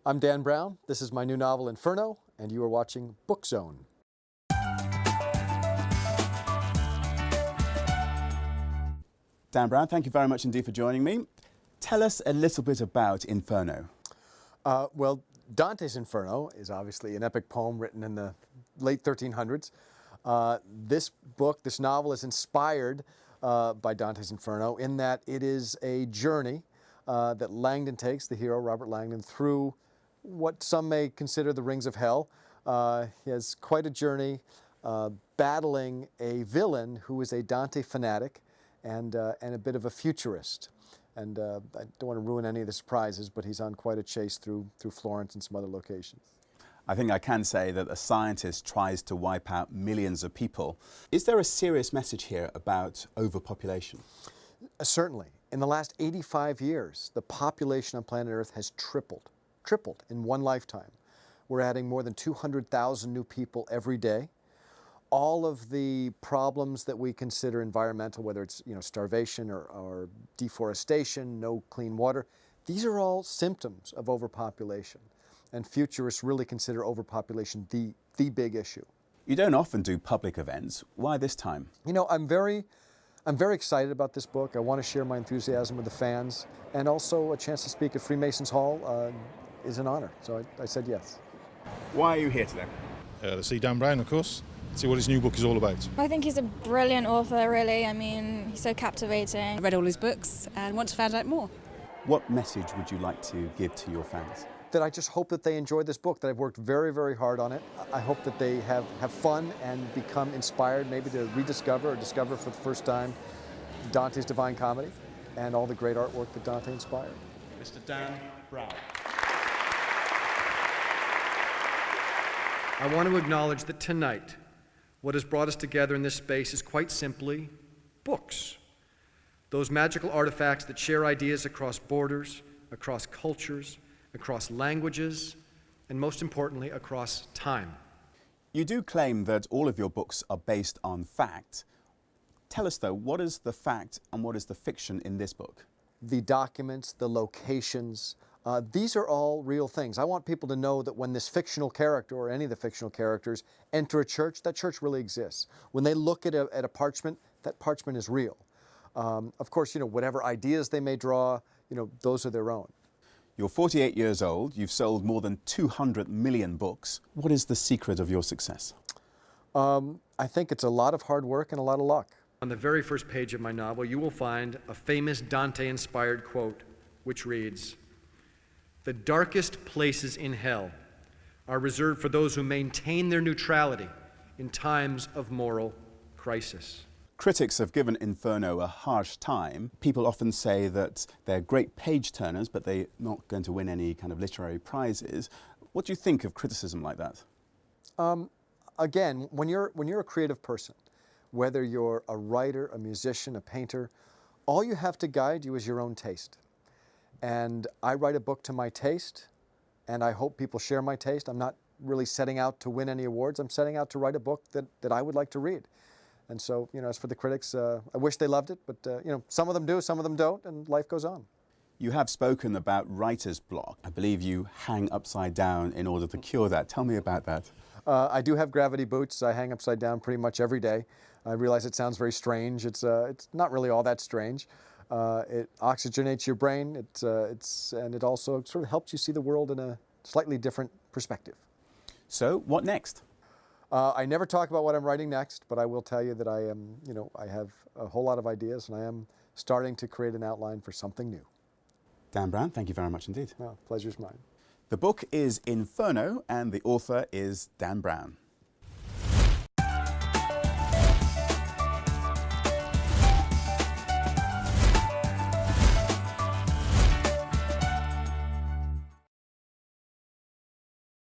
I'm Dan Brown. This is my new novel, Inferno, and you are watching Book Zone. Dan Brown, thank you very much indeed for joining me. Tell us a little bit about Inferno. Well, Dante's Inferno is obviously an epic poem written in the late 1300s. This book, this novel, is inspired by Dante's Inferno in that it is a journey that Langdon takes, the hero, Robert Langdon, through what some may consider the rings of hell. He has quite a journey battling a villain who is a Dante fanatic and a bit of a futurist. And I don't want to ruin any of the surprises, but he's on quite a chase through Florence and some other locations. I think I can say that a scientist tries to wipe out millions of people. Is there a serious message here about overpopulation? Certainly. In the last 85 years, the population on planet Earth has tripled in one lifetime. We're adding more than 200,000 new people every day. All of the problems that we consider environmental, whether it's starvation or deforestation, no clean water, these are all symptoms of overpopulation. And futurists really consider overpopulation the big issue. You don't often do public events. Why this time? I'm very excited about this book. I want to share my enthusiasm with the fans, and also a chance to speak at Freemasons Hall is an honor. So I said yes. Why are you here today? To see Dan Brown, of course. See what his new book is all about. I think he's a brilliant author, really. I mean, he's so captivating. I read all his books and want to find out more. What message would you like to give to your fans? That I just hope that they enjoy this book, that I've worked very, very hard on it. I hope that they have fun and become inspired, maybe to rediscover or discover for the first time Dante's Divine Comedy and all the great artwork that Dante inspired. Mr. Dan Brown. I want to acknowledge that tonight, what has brought us together in this space is quite simply books. Those magical artifacts that share ideas across borders, across cultures, across languages, and most importantly, across time. You do claim that all of your books are based on fact. Tell us, though, what is the fact and what is the fiction in this book? The documents, the locations, these are all real things. I want people to know that when this fictional character, or any of the fictional characters, enter a church, that church really exists. When they look at a parchment, that parchment is real. Of course, whatever ideas they may draw, those are their own. You're 48 years old. You've sold more than 200 million books. What is the secret of your success? I think it's a lot of hard work and a lot of luck. On the very first page of my novel, you will find a famous Dante-inspired quote, which reads, "The darkest places in hell are reserved for those who maintain their neutrality in times of moral crisis." Critics have given Inferno a harsh time. People often say that they're great page-turners, but they're not going to win any kind of literary prizes. What do you think of criticism like that? Again, when you're a creative person, whether you're a writer, a musician, a painter, all you have to guide you is your own taste. And I write a book to my taste, and I hope people share my taste. I'm not really setting out to win any awards. I'm setting out to write a book that I would like to read. And so, as for the critics, I wish they loved it, but, some of them do, some of them don't, and life goes on. You have spoken about writer's block. I believe you hang upside down in order to cure that. Tell me about that. I do have gravity boots. I hang upside down pretty much every day. I realize it sounds very strange. It's not really all that strange. It oxygenates your brain, and it also sort of helps you see the world in a slightly different perspective. So, what next? I never talk about what I'm writing next, but I will tell you that I have a whole lot of ideas, and I am starting to create an outline for something new. Dan Brown, thank you very much indeed. Pleasure's mine. The book is Inferno, and the author is Dan Brown.